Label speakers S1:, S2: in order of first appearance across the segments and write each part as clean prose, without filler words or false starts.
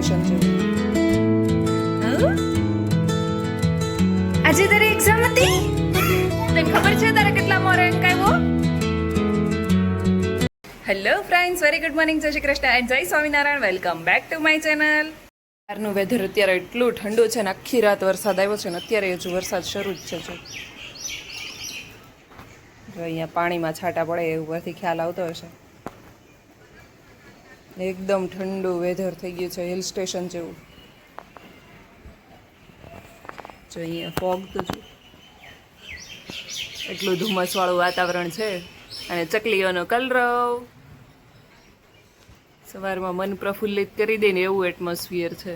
S1: Station જેવું. આજે તારી એક્ઝામ હતી? તને ખબર છે તારે કેટલામાં રેન્ક આવ્યો? Hello friends, very good morning, જય શ્રી કૃષ્ણ એન્ડ જય Swaminarayan. Welcome back to my channel. બહારનું વેધર અત્યારે એટલું ઠંડુ છે ને, આખી રાત વરસાદ આવ્યો છે ને અત્યારે હજુ વરસાદ શરૂ જ છે. જો અહીંયા પાણીમાં છાંટા પડે એ ઉપરથી ખ્યાલ આવતો હશે. એકદમ ઠંડુ વેધર થઈ ગયું છે, હિલ સ્ટેશન જેવું. જો અહીંયા ફોગ તો જો એટલું ધુમ્મસવાળું વાતાવરણ છે અને ચકલીઓનો કલરવ સવારમાં મન પ્રફુલ્લિત કરી દે ને એવું એટમોસ્ફિયર છે.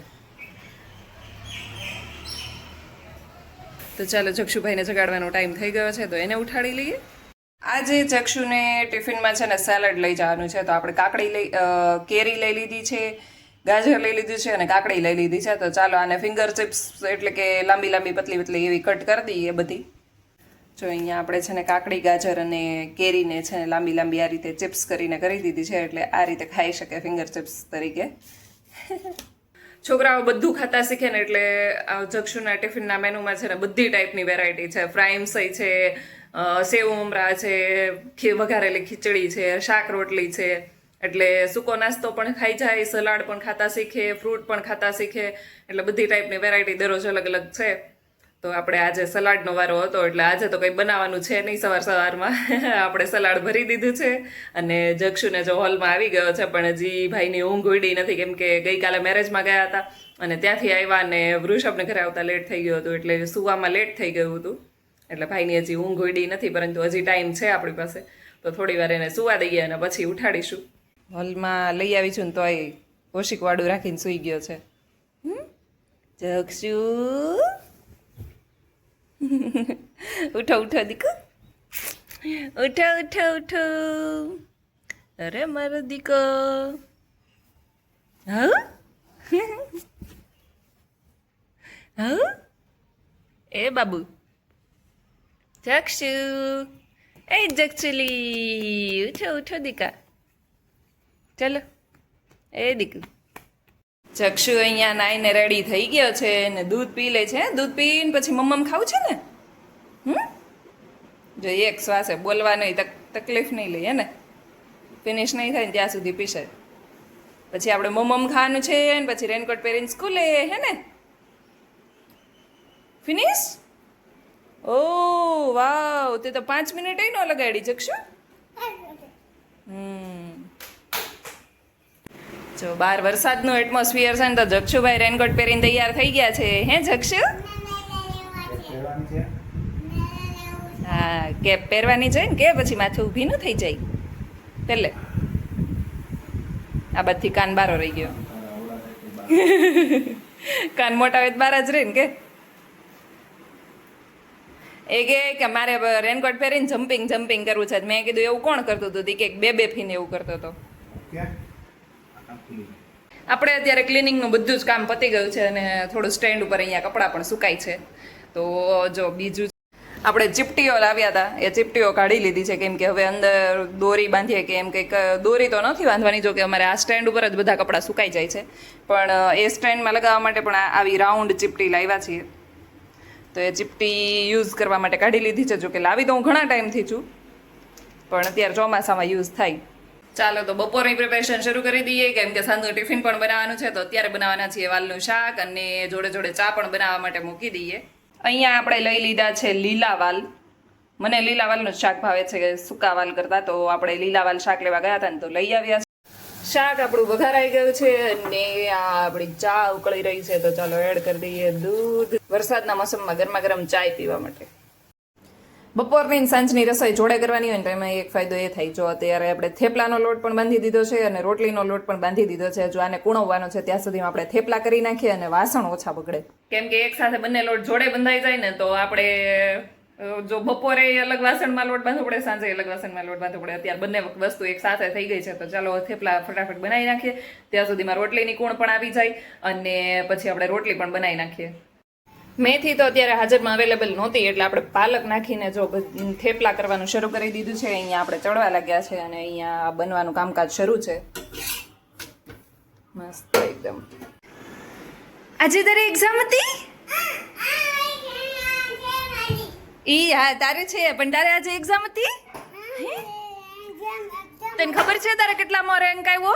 S1: તો ચાલો જક્ષુભાઈને જગાડવાનો ટાઈમ થઈ ગયો છે, તો એને ઉઠાડી લઈએ. આજે જક્ષુને ટિફિનમાં છે ને સેલડ લઈ જવાનું છે, તો આપણે કેરી લઈ લીધી છે, ગાજર લઈ લીધું છે અને કાકડી લઈ લીધી છે. તો ચાલો આને ફિંગર ચિપ્સ એટલે કે લાંબી લાંબી પતલી પતલી એવી કટ કરી દઈએ બધી. જો અહીંયા આપણે છે ને કાકડી, ગાજર અને કેરીને છે ને લાંબી લાંબી આ રીતે ચિપ્સ કરીને કરી દીધી છે, એટલે આ રીતે ખાઈ શકે ફિંગર ચિપ્સ તરીકે. છોકરાઓ બધું ખાતા શીખે ને એટલે જક્ષુના ટિફિનના મેનુમાં છે ને બધી ટાઈપની વેરાયટી છે. ફ્રાઈમસઈ છે, સેવ ઉમરા છે, વઘારેલી ખીચડી છે, શાક રોટલી છે. એટલે સૂકો નાસ્તો પણ ખાઈ જાય, સલાડ પણ ખાતા શીખે, ફ્રૂટ પણ ખાતા શીખે. એટલે બધી ટાઈપની વેરાયટી દરરોજ અલગ અલગ છે. તો આપણે આજે સલાડનો વારો હતો, એટલે આજે તો કંઈ બનાવવાનું છે નહીં. સવારમાં આપણે સલાડ ભરી દીધું છે અને જક્ષુને જો હોલમાં આવી ગયો છે, પણ હજી ભાઈની ઊંઘ ઉડી નથી, કેમ કે ગઈકાલે મેરેજમાં ગયા હતા અને ત્યાંથી આવ્યા અને વૃષભને ઘરે આવતા લેટ થઈ ગયું હતું, એટલે સુવામાં લેટ થઈ ગયું હતું. એટલે ભાઈની હજી ઊંઘ ઉડી નથી, પરંતુ હજી ટાઈમ છે આપણી પાસે, તો થોડી વાર એને સુવા દઈએ અને પછી ઉઠાડીશું. હોલમાં લઈ આવી છું ને તોય ઓશિકવાડું રાખીને સૂઈ ગયો છે. જક્ષુ ઉઠો ઉઠો દીકો, ઉઠો ઉઠો ઉઠો. અરે મારો દીકો, હા હા એ બાબુ જક્ષુ, એ જક્ષુલી ઉઠો ઉઠો દીકા, ચાલો એ દીકુ. જક્ષુ અહીંયા નાઈને રેડી થઈ ગયો છે ને દૂધ પી લે છે. દૂધ પીને પછી મમ્મમ ખાવું છે ને. જો એક શ્વાસે બોલવાની તકલીફ નહીં લઈએ ને, ફિનિશ નહીં થાય ને ત્યાં સુધી પીશે. પછી આપણે મમ્મમ ખાવાનું છે ને પછી રેનકોટ પહેરીને સ્કૂલે, હે ને? ફિનિશ? ઓ વાવ, તે તો 5 મિનિટ ન લગાડી જક્ષુ. જો બહાર વરસાદનું એટમોસ્ફિયર છે ને, તો જક્ષુભાઈ રેનકોટ પહેરીને તૈયાર થઈ ગયા છે. હે જક્ષુ? હા, કેપ પહેરવાની છે ને, કે પછી માથું ઊભી ન થઈ જાય. પેલે આ બધી કાન બારો રહી ગયો. કાન મોટા હોય તો બાર જ રહે ને. કે એ કે મારે રેનકોટ પહેરીને જમ્પિંગ કરવું છે. મેં કીધું એવું કોણ કરતું હતું? કે બે ફીને એવું કરતો હતો. આપણે અત્યારે ક્લિનિંગનું બધું જ કામ પતી ગયું છે અને થોડું સ્ટેન્ડ ઉપર અહીંયા કપડાં પણ સુકાય છે. તો જો બીજું આપણે ચીપટીઓ લાવ્યા હતા, એ ચીપટીઓ કાઢી લીધી છે, કેમ કે હવે અંદર દોરી બાંધીએ કે એમ કંઈક. દોરી તો નથી બાંધવાની, જો કે અમારે આ સ્ટેન્ડ ઉપર જ બધા કપડાં સુકાઈ જાય છે, પણ એ સ્ટેન્ડમાં લગાવવા માટે પણ આવી રાઉન્ડ ચીપટી લાવ્યા છીએ. તો એ ચીપટી યુઝ કરવા માટે કાઢી લીધી છે. જો કે લાવી તો હું ઘણા ટાઈમથી છું, પણ અત્યારે ચોમાસામાં યુઝ થાય. ચાલો તો બપોરની પ્રિપેરેશન શરૂ કરી દઈએ, કેમ કે સાંજનું ટિફિન પણ બનાવવાનું છે. તો અત્યારે બનાવવાના છીએ વાલનું શાક અને જોડે જોડે ચા પણ બનાવવા માટે મૂકી દઈએ. અહીંયા આપણે લઈ લીધા છે લીલા વાલ. મને લીલા વાલનું શાક ભાવે છે સૂકા વાલ કરતાં, તો આપણે લીલા વાલ શાક લેવા ગયા હતા ને તો લઈ આવ્યા છે. શાક આપણું વઘારાઈ ગયું છે અને આ આપણી ચા ઉકળી રહી છે. તો ચાલો એડ કરી દઈએ દૂધ. વરસાદના મોસમમાં ગરમા ગરમ ચાય પીવા માટે. બપોરની સાંજની રસોઈ જોડે કરવાની હોય ને તો એમાં એક ફાયદો એ થાય. જો અત્યારે આપણે થેપલાનો લોટ પણ બાંધી દીધો છે અને રોટલીનો લોટ પણ બાંધી દીધો છે. જો આને કૂણવવાનો છે ત્યાં સુધીમાં આપણે થેપલા કરી નાખીએ અને વાસણ ઓછા બગડે, કેમ કે એક સાથે બંને લોટ જોડે બંધાઈ જાય ને તો આપણે જો બપોરે અલગ વાસણમાં લોટ બાંધવો પડે, સાંજે અલગ વાસણમાં લોટ બાંધવો પડે. અત્યારે બંને વસ્તુ એક સાથે થઈ ગઈ છે. તો ચાલો થેપલા ફટાફટ બનાવી નાખીએ, ત્યાં સુધીમાં રોટલીની કૂણ પણ આવી જાય અને પછી આપણે રોટલી પણ બનાવી નાખીએ. મેથી તો અત્યારે હાજરમાં અવેલેબલ નહોતી, એટલે આપણે પાલક નાખીને જો થેપલા કરવાનું શરૂ કરી દીધું છે. અહીંયા આપણે ચડવા લાગ્યા છે અને અહીંયા બનવાનું કામકાજ શરૂ છે. મસ્ત એકદમ. આજે તારી એક્ઝામ હતી? ઈ હા તારે છે, પણ તારે આજે એક્ઝામ હતી? તને ખબર છે તારે કેટલામાં રેન્ક આવ્યો?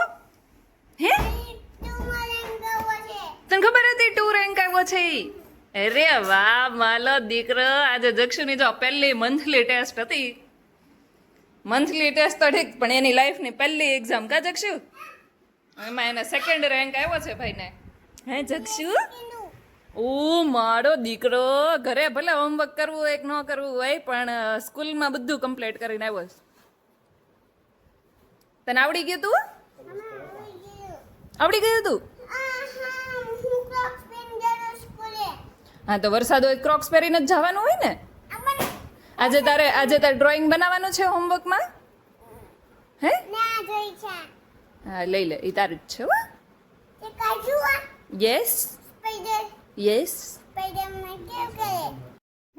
S1: હે તને ખબર હતી 2 રેન્ક આવ્યો છે ઈ? અરે વાહ માલો દીકરો. આજે જક્ષુની જો પહેલી મંથલી ટેસ્ટ હતી. મંથલી ટેસ્ટ તો ઠીક, પણ એની લાઈફની પહેલી એક્ઝામ કા જક્ષુ? એમાં એને 2nd રેન્ક આવ્યો છે ભાઈને. હે જક્ષુ? ઓ મારો દીકરો. ઘરે ભલે હોમવર્ક કરવું હોય કે ન કરવું હોય, પણ સ્કૂલમાં બધું કમ્પ્લીટ કરીને આવ્યો છે. તને આવડી ગયું તું? આવડી ગયું તું? હા તો વરસાદ હોય ક્રોક્સ પહેરીને જ જવાનું હોય ને. આજે તારે ડ્રોઈંગ બનાવવાનું છે હોમવર્કમાં? હે હા લઈ લે, એ તારું જ છે હો. Yes yes.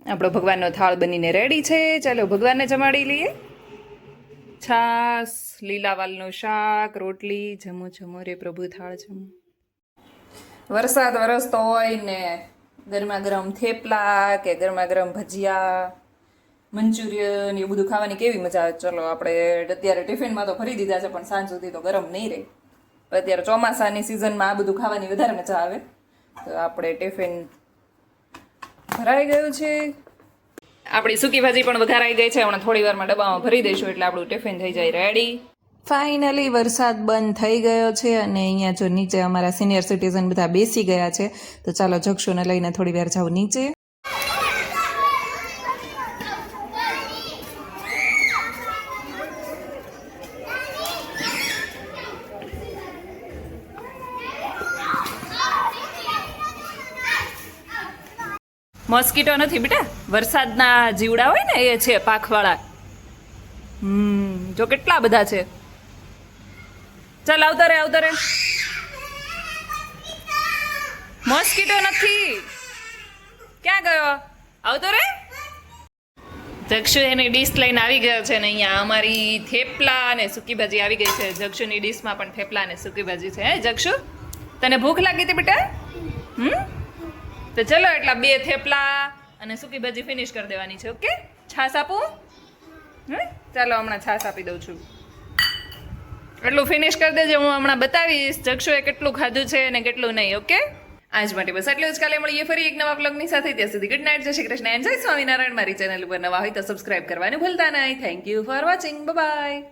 S1: આપણો ભગવાનનો થાળ બનીને રેડી છે. ચાલો ભગવાનને જમાડી લઈએ. છાસ, લીલા વાલનું શાક, રોટલી. જમો જમો રે પ્રભુ થાળ જમો. વરસાદ વરસતો હોય ને ગરમા ગરમ થેપલા કે ગરમા ગરમ ભજીયા, મંચુરિયન એવું બધું ખાવાની કેવી મજા આવે. ચલો આપણે અત્યારે ટિફિનમાં તો ભરી દીધા છે, પણ સાંજ સુધી તો ગરમ નહીં રહે. અત્યારે ચોમાસાની સિઝનમાં આ બધું ખાવાની વધારે મજા આવે. તો આપણે ટિફિન ભરાઈ ગયું છે. આપણી સૂકી ભાજી પણ વઘારાઈ ગઈ છે. હમણાં થોડી વારમાં ડબ્બામાં ભરી દઈશું એટલે આપણું ટિફિન થઈ જાય રેડી. ફાઇનલી વરસાદ બંધ થઈ ગયો છે અને અહીંયા જો નીચે અમારા સિનિયર સિટીઝન બધા બેસી ગયા છે. તો ચાલો જક્ષુને લઈને થોડી વાર જાઉં નીચે. મોસ્કીટો નથી બેટા, વરસાદના જીવડા હોય ને એ છે પાંખવાળા. જો કેટલા બધા છે. ચાલ આવતો રે આવતો રે. મોસ્કીટો નથી. ક્યાં ગયો? આવતો રે. જક્ષુ એની ડીશ લઈને આવી ગયો છે ને અહીંયા અમારી થેપલા અને સૂકી ભાજી આવી ગઈ છે. જક્ષુની ડીશમાં પણ થેપલા અને સૂકી ભાજી છે. હે જક્ષુ, તને ભૂખ લાગી હતી બેટા? તો ચલો એટલા 2 થેપલા અને સૂકી ભાજી ફિનિશ કરી દેવાની છે. ઓકે, છાશ આપું? ચાલો હમણાં છાશ આપી દઉં છું. એટલું ફિનિશ કરી દેજો. હું હમણાં બતાવીશ જક્ષુએ કેટલું ખાધું છે અને કેટલું નહીં. ઓકે, આજ માટે બસ એટલું જ. કાલે મળીએ ફરી એક નવા વ્લોગની સાથે. ત્યાં સુધી ગુડ નાઇટ, જય શ્રી કૃષ્ણ એન્ડ જય સ્વામિનારાયણ. મારી ચેનલ ઉપર નવા હોય તો સબસ્ક્રાઇબ કરવાનું ભૂલતા નહીં. Thank you for watching. By.